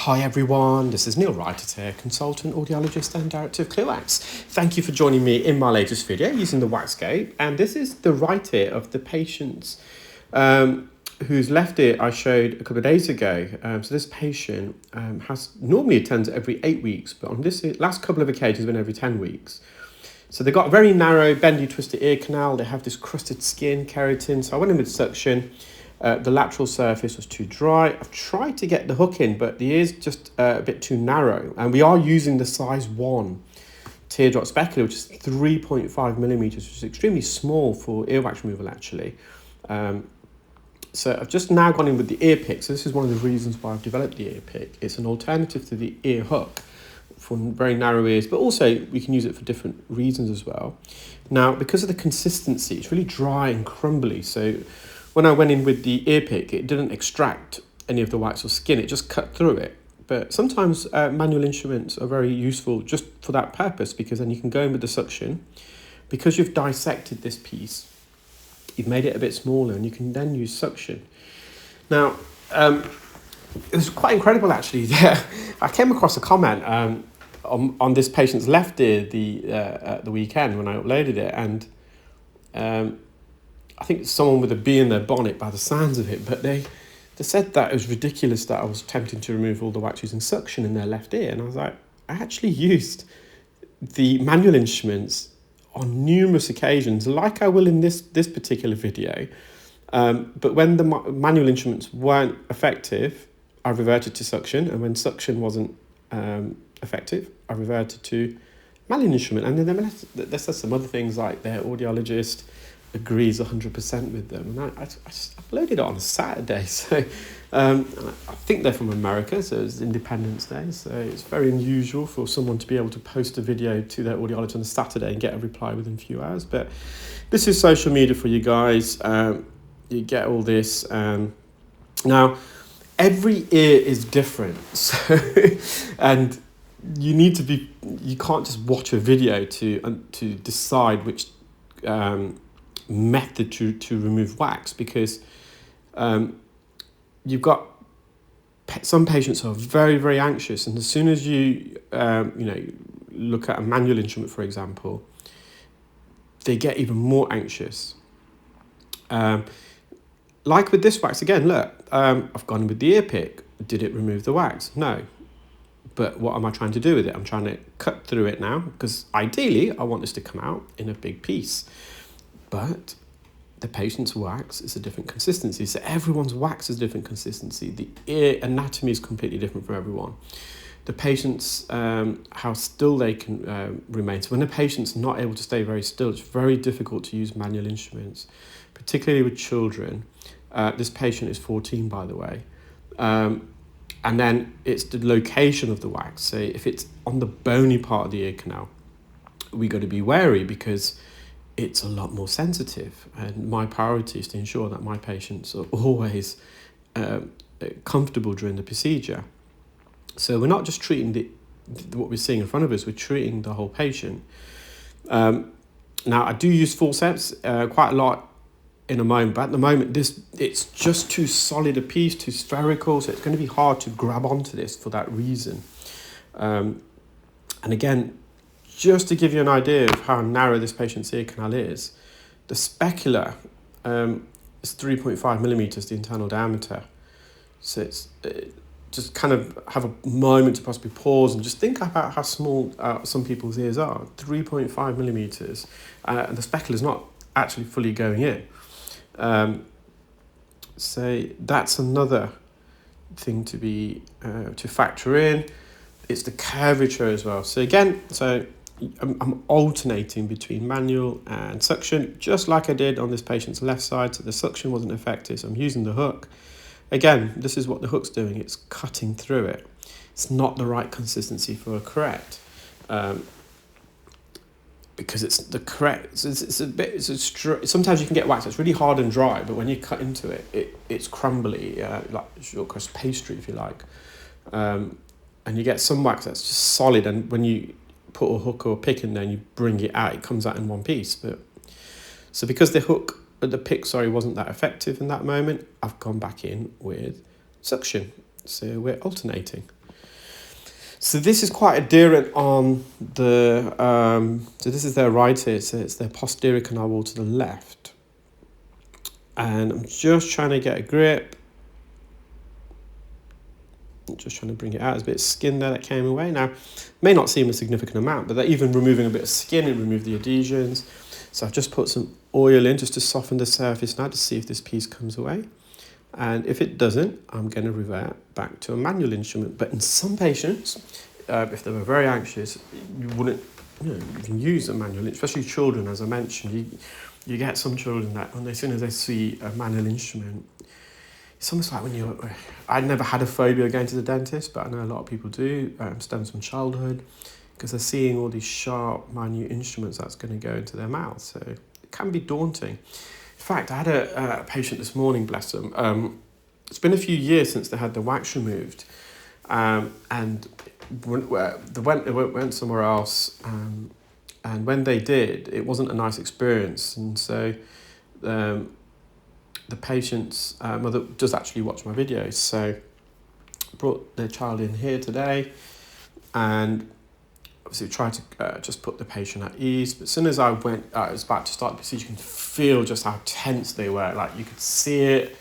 Hi everyone, this is Neel, Raithatha, consultant, audiologist and director of ClearWax. Thank you for joining me in my latest video using the WAXscope, and this is the right ear of the patient whose left ear I showed a couple of days ago. So this patient normally attends every 8 weeks, but on this last couple of occasions been every 10 weeks. So they've got a very narrow, bendy, twisted ear canal. They have this crusted skin, keratin. So I went in with suction. The lateral surface was too dry. I've tried to get the hook in, but the ear's just a bit too narrow. And we are using the size 1 teardrop specular, which is 3.5 millimeters, which is extremely small for earwax removal, actually. So I've just now gone in with the ear pick. So this is one of the reasons why I've developed the ear pick. It's an alternative to the ear hook for very narrow ears, but also we can use it for different reasons as well. Now, because of the consistency, it's really dry and crumbly. So when I went in with the ear pick, it didn't extract any of the wax or skin, it just cut through it. But sometimes manual instruments are very useful just for that purpose, because then you can go in with the suction. Because you've dissected this piece, you've made it a bit smaller, and you can then use suction. Now, it was quite incredible actually. I came across a comment on this patient's left ear the weekend when I uploaded it, and I think it's someone with a bee in their bonnet by the sounds of it, but they said that it was ridiculous that I was attempting to remove all the wax using suction in their left ear. And I was like, I actually used the manual instruments on numerous occasions, like I will in this particular video. But when the manual instruments weren't effective, I reverted to suction. And when suction wasn't effective, I reverted to manual instrument. And then there says some other things like their audiologist agrees 100% with them, and I just uploaded it on a Saturday. So I think they're from America, so it's Independence Day, so it's very unusual for someone to be able to post a video to their audiologist on a Saturday and get a reply within a few hours. But this is social media for you guys. You get all this. Now, every ear is different, so and you can't just watch a video to decide which method to remove wax, because you've got some patients who are very, very anxious, and as soon as you look at a manual instrument, for example, they get even more anxious. Like with this wax again, look, I've gone with the ear pick. Did it remove the wax? No. But what am I trying to do with it? I'm trying to cut through it now, because ideally I want this to come out in a big piece. But the patient's wax is a different consistency. So everyone's wax is different consistency. The ear anatomy is completely different for everyone. The patient's, how still they can remain. So when a patient's not able to stay very still, it's very difficult to use manual instruments, particularly with children. This patient is 14, by the way. And then it's the location of the wax. So if it's on the bony part of the ear canal, we got to be wary, because it's a lot more sensitive, and my priority is to ensure that my patients are always comfortable during the procedure. So we're not just treating what we're seeing in front of us, we're treating the whole patient. Now, I do use forceps quite a lot in a moment, but at the moment it's just too solid a piece, too spherical, so it's going to be hard to grab onto this for that reason. And again, just to give you an idea of how narrow this patient's ear canal is, the specular is 3.5 millimeters, the internal diameter. So it's just kind of have a moment to possibly pause and just think about how small some people's ears are. 3.5 millimeters, and the specular is not actually fully going in. So that's another thing to be to factor in. It's the curvature as well. So again, I'm alternating between manual and suction, just like I did on this patient's left side. So the suction wasn't effective, so I'm using the hook. Again, this is what the hook's doing. It's cutting through it. It's not the right consistency for a correct, because it's the correct. Sometimes you can get wax that's really hard and dry, but when you cut into it, it's crumbly, like short crust pastry, if you like. And you get some wax that's just solid, and when you put a hook or a pick in there and you bring it out, it comes out in one piece. But so because the pick wasn't that effective in that moment, I've gone back in with suction. So we're alternating. So this is quite adherent on the, so this is their right ear, so it's their posterior canal wall to the left. And I'm just trying to get a grip. I'm just trying to bring it out. There's a bit of skin there that came away. Now, may not seem a significant amount, but they're even removing a bit of skin and remove the adhesions. So I've just put some oil in just to soften the surface now to see if this piece comes away. And if it doesn't, I'm going to revert back to a manual instrument. But in some patients, if they were very anxious, you wouldn't, you can use a manual, especially children, as I mentioned. You get some children that, as soon as they see a manual instrument, it's almost like when I never had a phobia of going to the dentist, but I know a lot of people do, stems from childhood, because they're seeing all these sharp, minute instruments that's going to go into their mouth. So it can be daunting. In fact, I had a patient this morning, bless them. It's been a few years since they had the wax removed, and they went somewhere else, and when they did, it wasn't a nice experience. And so the patient's mother does actually watch my videos, so brought their child in here today, and obviously tried to just put the patient at ease. But as soon as I was about to start the procedure, you can feel just how tense they were. Like, you could see it.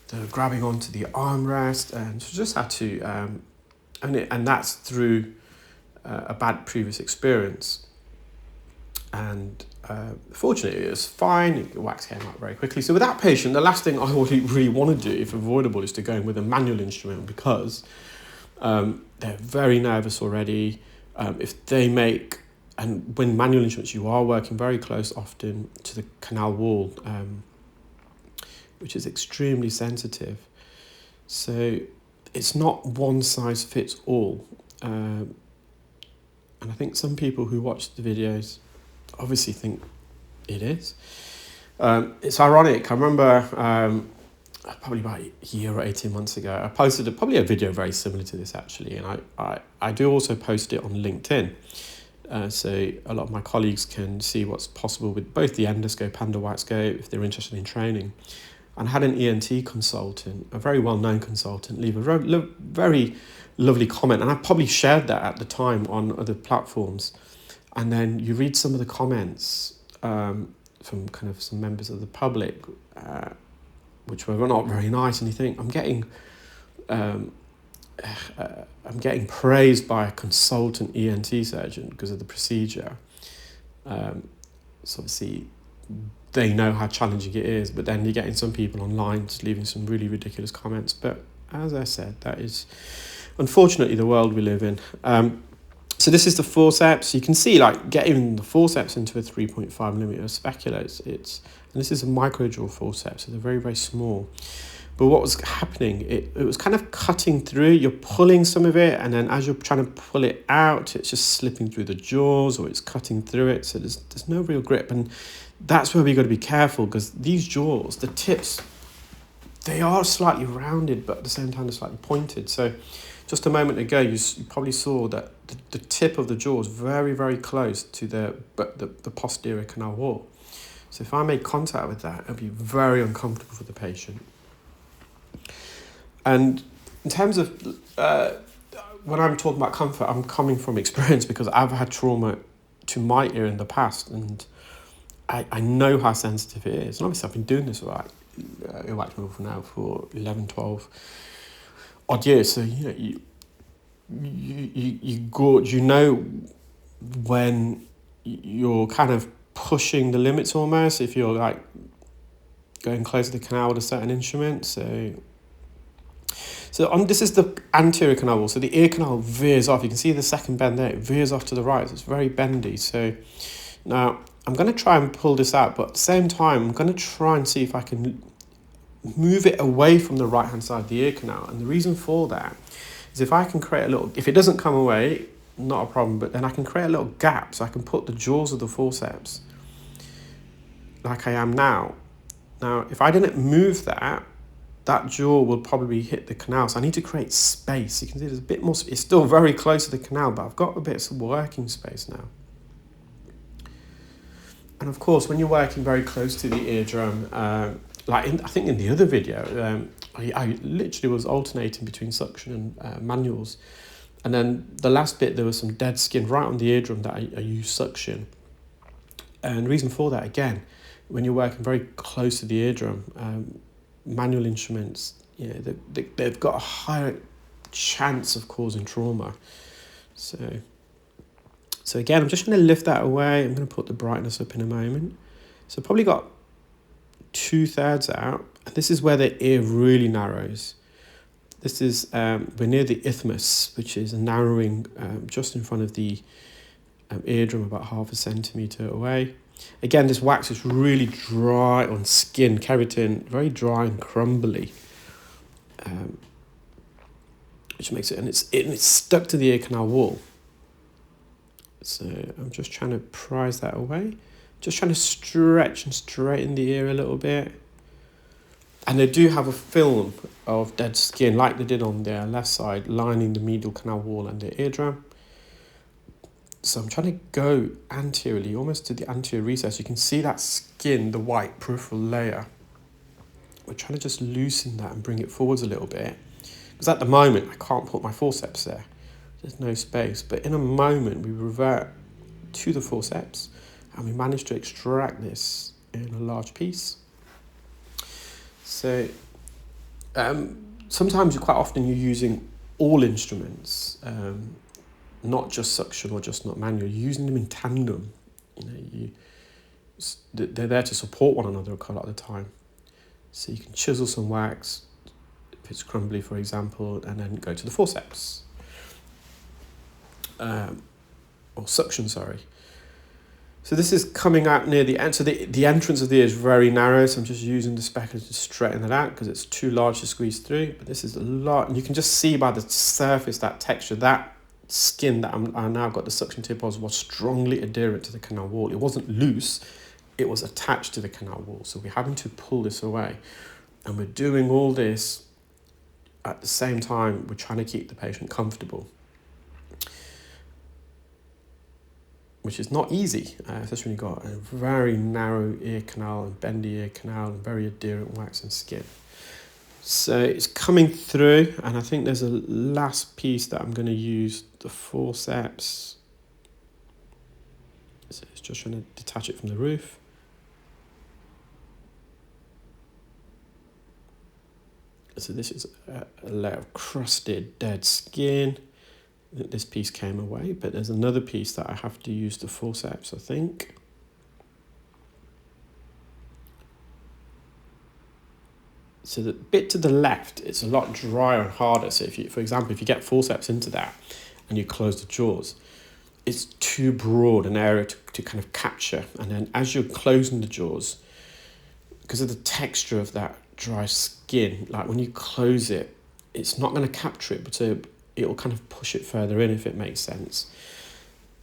They were grabbing onto the armrest, and so just had to, and that's through a bad previous experience. And fortunately, it was fine. The wax came out very quickly. So with that patient, the last thing I really want to do, if avoidable, is to go in with a manual instrument, because they're very nervous already. If they make, and when manual instruments, you are working very close often to the canal wall, which is extremely sensitive. So it's not one size fits all. And I think some people who watch the videos obviously think it is. It's ironic. I remember probably about a year or 18 months ago, I posted probably a video very similar to this, actually, and I do also post it on LinkedIn, so a lot of my colleagues can see what's possible with both the endoscope and the WAXscope if they're interested in training. And I had an ENT consultant, a very well-known consultant, leave a very lovely comment, and I probably shared that at the time on other platforms. And then you read some of the comments from kind of some members of the public, which were not very nice, and you think, I'm getting praised by a consultant ENT surgeon because of the procedure. So obviously they know how challenging it is, but then you're getting some people online just leaving some really ridiculous comments. But as I said, that is unfortunately the world we live in. So this is the forceps. You can see, like, getting the forceps into a 3.5mm specular, and this is a microjaw forceps, so they're very, very small. But what was happening, it was kind of cutting through. You're pulling some of it, and then as you're trying to pull it out, it's just slipping through the jaws, or it's cutting through it, so there's no real grip. And that's where we got to be careful, because these jaws, the tips, they are slightly rounded, but at the same time they're slightly pointed. So just a moment ago, you probably saw that the tip of the jaw is very, very close to the posterior canal wall. So if I make contact with that, it'll be very uncomfortable for the patient. And in terms of, when I'm talking about comfort, I'm coming from experience, because I've had trauma to my ear in the past, and I know how sensitive it is. And obviously I've been doing this earwax removal now for 11, 12 odd years. So, you know when you're kind of pushing the limits almost, if you're like going close to the canal with a certain instrument. So this is the anterior canal wall. So the ear canal veers off. You can see the second bend there. It veers off to the right. So it's very bendy. So now I'm going to try and pull this out, but at the same time, I'm going to try and see if I can move it away from the right-hand side of the ear canal. And the reason for that is if I can create a little, if it doesn't come away, not a problem, but then I can create a little gap, so I can put the jaws of the forceps like I am now. Now, if I didn't move that jaw will probably hit the canal. So I need to create space. You can see there's a bit more, it's still very close to the canal, but I've got a bit of working space now. And of course, when you're working very close to the eardrum, I think in the other video, I literally was alternating between suction and manuals. And then the last bit, there was some dead skin right on the eardrum that I used suction. And the reason for that, again, when you're working very close to the eardrum, manual instruments, they've got a higher chance of causing trauma. So again, I'm just going to lift that away. I'm going to put the brightness up in a moment. So probably got 2/3 out. And this is where the ear really narrows. This is, we're near the isthmus, which is a narrowing just in front of the eardrum, about 0.5 centimetre away. Again, this wax is really dry on skin, keratin, very dry and crumbly, which makes it, and it's stuck to the ear canal wall. So I'm just trying to prise that away, just trying to stretch and straighten the ear a little bit. And they do have a film of dead skin, like they did on their left side, lining the medial canal wall and the eardrum. So I'm trying to go anteriorly, almost to the anterior recess. You can see that skin, the white peripheral layer. We're trying to just loosen that and bring it forwards a little bit. Because at the moment, I can't put my forceps there. There's no space. But in a moment, we revert to the forceps and we manage to extract this in a large piece. So sometimes, quite often, you're using all instruments, not just suction or just not manual. You're using them in tandem. They're there to support one another quite a lot of the time. So you can chisel some wax, if it's crumbly, for example, and then go to the forceps. Or suction, sorry. So this is coming out near the end. So the entrance of the ear is very narrow. So I'm just using the specular to straighten that out because it's too large to squeeze through. But this is a lot. And you can just see by the surface, that texture, that skin that I now got the suction tip was strongly adherent to the canal wall. It wasn't loose. It was attached to the canal wall. So we're having to pull this away. And we're doing all this at the same time. We're trying to keep the patient comfortable, which is not easy, especially when you've got a very narrow ear canal and bendy ear canal and very adherent wax and skin. So it's coming through, and I think there's a last piece that I'm going to use the forceps. So it's just trying to detach it from the roof. So this is a layer of crusted dead skin. This piece came away, but there's another piece that I have to use the forceps, I think. So the bit to the left, it's a lot drier and harder. So if you, for example, if you get forceps into that and you close the jaws, it's too broad an area to kind of capture. And then as you're closing the jaws, because of the texture of that dry skin, like when you close it, it's not going to capture it, but it'll kind of push it further in, if it makes sense.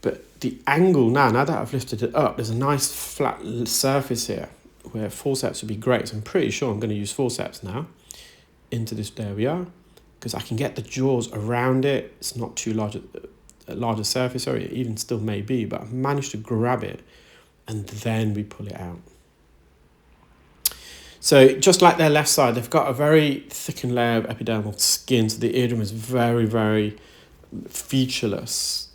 But the angle now that I've lifted it up, there's a nice flat surface here where forceps would be great. So I'm pretty sure I'm going to use forceps now into this. There we are, because I can get the jaws around it. It's not too large a larger surface, or it even still may be, but I've managed to grab it and then we pull it out. So just like their left side, they've got a very thickened layer of epidermal skin, so the eardrum is very, very featureless.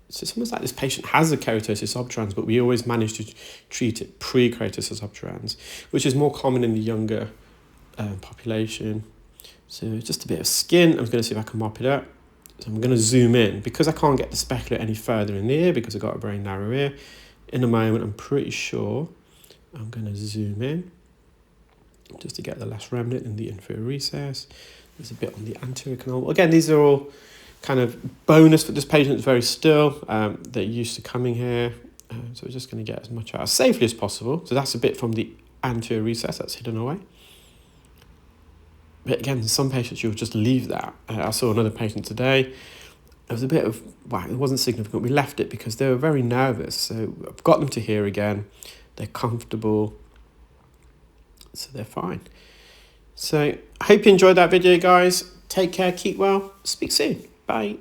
So it's almost like this patient has a keratosis obturans, but we always manage to treat it pre-keratosis obturans, which is more common in the younger population. So just a bit of skin. I'm going to see if I can mop it up. So I'm going to zoom in, because I can't get the specular any further in the ear because I've got a very narrow ear. In a moment, I'm pretty sure I'm going to zoom in just to get the last remnant in the inferior recess. There's a bit on the anterior canal. Again, these are all kind of bonus for this patient. Is very still. They're used to coming here. So we're just going to get as much out as safely as possible. So that's a bit from the anterior recess that's hidden away. But again, some patients, you'll just leave that. I saw another patient today. There was a bit of, well, it wasn't significant. We left it because they were very nervous. So I've got them to here again. They're comfortable, so they're fine. So I hope you enjoyed that video, guys. Take care, keep well, speak soon. Bye.